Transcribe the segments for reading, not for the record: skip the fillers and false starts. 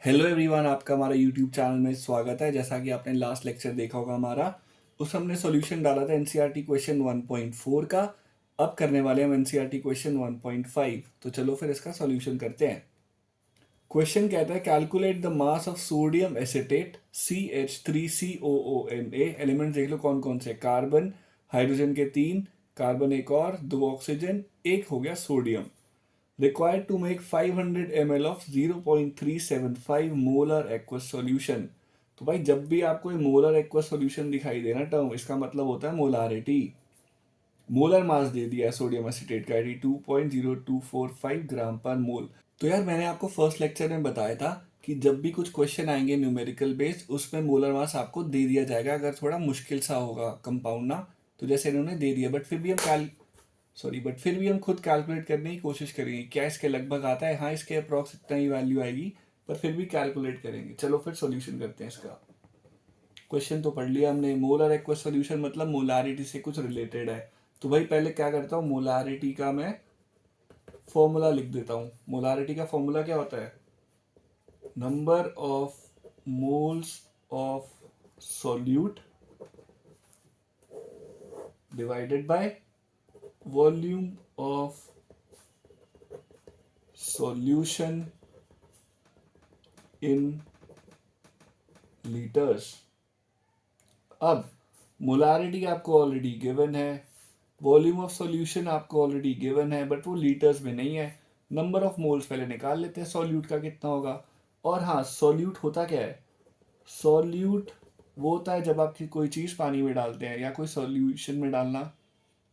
Hello everyone, आपका हमारा YouTube channel में स्वागत है। जैसा कि आपने लास्ट लेक्चर देखा होगा हमारा, उस हमने सॉल्यूशन डाला था एनसीईआरटी क्वेश्चन 1.4 का। अब करने वाले हम एनसीईआरटी क्वेश्चन 1.5। तो चलो फिर इसका सॉल्यूशन करते हैं। क्वेश्चन कहता है calculate the mass of sodium acetate CH3COONA। Element देख लो कौन कौन से, कार्बन, हाइड्रोजन के 3, कार्बन एक और, 2 ऑक्सीजन, एक हो गया sodium. required to make 500 ml of 0.375 molar aqueous solution. तो भाई जब भी आपको ये मोलर एक्वस सॉल्यूशन दिखाई दे ना टर्म, इसका मतलब होता है मोलारिटी। मोलर मास दे दिया है सोडियम एसिटेट का 82.0245 ग्राम पर मोल। तो यार मैंने आपको फर्स्ट लेक्चर में बताया था कि जब भी कुछ क्वेश्चन आएंगे न्यूमेरिकल बेस्ड, उसमें मोलर मास आपको दे दिया जाएगा अगर थोड़ा मुश्किल सा होगा कंपाउंड ना। तो जैसे इन्होंने दे दिया, बट फिर भी हम खुद कैलकुलेट करने की कोशिश करेंगे क्या इसके लगभग आता है। हाँ, इसके अप्रॉक्स इतना ही वैल्यू आएगी, पर फिर भी कैलकुलेट करेंगे। चलो फिर सॉल्यूशन करते हैं इसका। क्वेश्चन तो पढ़ लिया हमने, मोलर एक्वस सॉल्यूशन मतलब मोलारिटी से कुछ रिलेटेड है। तो भाई पहले क्या करता हूँ, मोलारिटी का मैं फॉर्मूला लिख देता हूँ। मोलारिटी का फॉर्मूला क्या होता है, number of moles of solute divided by volume of solution in litres. अब मोलारिटी आपको ऑलरेडी गिवन है, वॉल्यूम ऑफ सॉल्यूशन आपको ऑलरेडी गिवन है, बट वो लीटर्स में नहीं है। नंबर ऑफ मोल्स पहले निकाल लेते हैं सॉल्यूट का कितना होगा। और हाँ, सॉल्यूट होता क्या है, सॉल्यूट वो होता है जब आप कोई चीज़ पानी में डालते हैं या कोई सॉल्यूशन में डालना,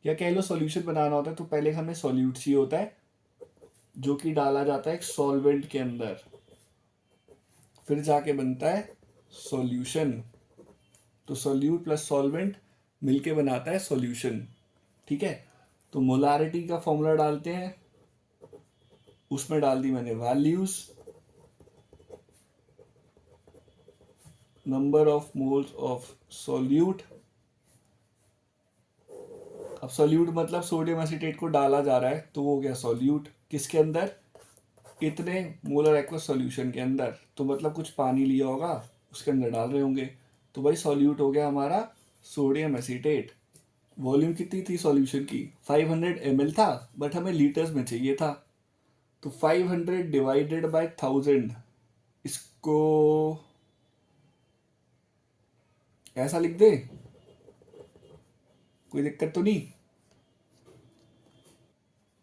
या कह लो सॉल्यूशन बनाना होता है, तो पहले हमें सॉल्यूट चाहिए होता है जो कि डाला जाता है एक सॉल्वेंट के अंदर, फिर जाके बनता है सॉल्यूशन। तो सॉल्यूट प्लस सॉल्वेंट मिलके बनाता है सॉल्यूशन। ठीक है, तो मोलारिटी का फॉर्मूला डालते हैं, उसमें डाल दी मैंने values, number of moles of solute. अब सॉल्यूट मतलब सोडियम एसिटेट को डाला जा रहा है, तो वो हो गया सॉल्यूट किसके अंदर, इतने मोलर एक्वस सॉल्यूशन के अंदर। तो मतलब कुछ पानी लिया होगा, उसके अंदर डाल रहे होंगे। तो भाई सॉल्यूट हो गया हमारा सोडियम एसिटेट। वॉल्यूम कितनी थी सॉल्यूशन की, 500 ml था, बट हमें लीटर्स में चाहिए था। तो 500 डिवाइडेड बाय 1000, इसको ऐसा लिख दे, कोई दिक्कत तो नहीं।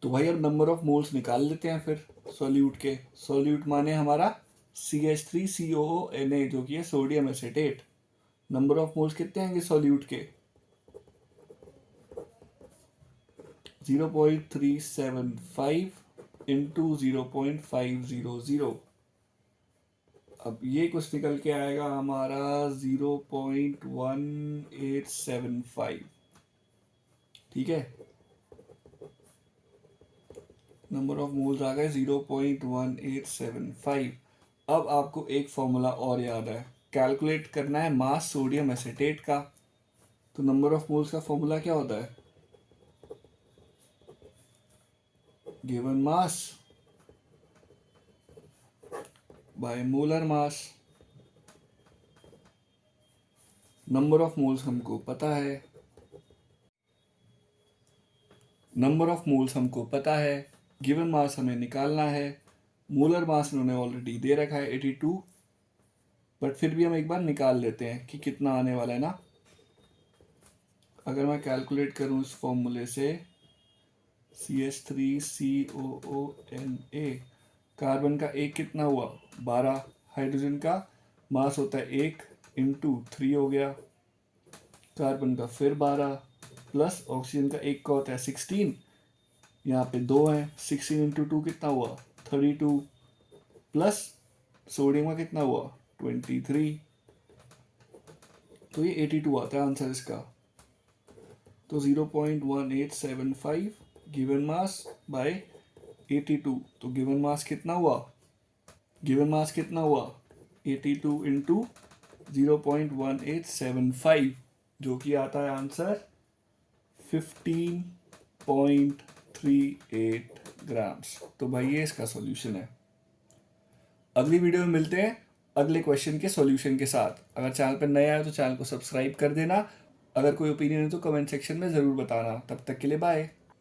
तो भाई अब नंबर ऑफ मोल्स निकाल लेते हैं फिर सॉल्यूट के। सॉल्यूट माने हमारा CH3COONA जो कि है sodium acetate. Number of moles कितने आएंगे सॉल्यूट के, 0.375 इंटू 0.500। अब ये कुछ निकल के आएगा हमारा 0.1875। ठीक है, नंबर ऑफ मोल्स आ गए 0.1875। अब आपको एक फॉर्मूला और याद है, कैलकुलेट करना है मास सोडियम एसिटेट का। तो नंबर ऑफ मोल्स का फॉर्मूला क्या होता है, given mass by molar mass. Number of moles हमको पता है, गिवन मास हमें निकालना है। मोलर मास इन्होंने ऑलरेडी दे रखा है 82, बट फिर भी हम एक बार निकाल लेते हैं कि कितना आने वाला है ना। अगर मैं कैलकुलेट करूं इस फॉर्मूले से, CH3COONA, कार्बन का एक कितना हुआ 12, हाइड्रोजन का मास होता है 1 इंटू 3 हो गया, कार्बन का फिर 12 प्लस ऑक्सीजन का एक का होता है 16, यहाँ पे 2 है, 16 इंटू 2 कितना हुआ 32, प्लस सोडियम का कितना हुआ 23। तो ये 82 आता है आंसर इसका। तो 0.1875 गिवन मास बाय 82। तो गिवन मास कितना हुआ, 82 इंटू 0.1875, जो कि आता है आंसर 15.38 ग्राम्स। तो भाई ये इसका सॉल्यूशन है। अगली वीडियो में मिलते हैं अगले क्वेश्चन के सॉल्यूशन के साथ। अगर चैनल पर नए आए तो चैनल को सब्सक्राइब कर देना। अगर कोई ओपिनियन है तो कमेंट सेक्शन में ज़रूर बताना। तब तक के लिए बाय।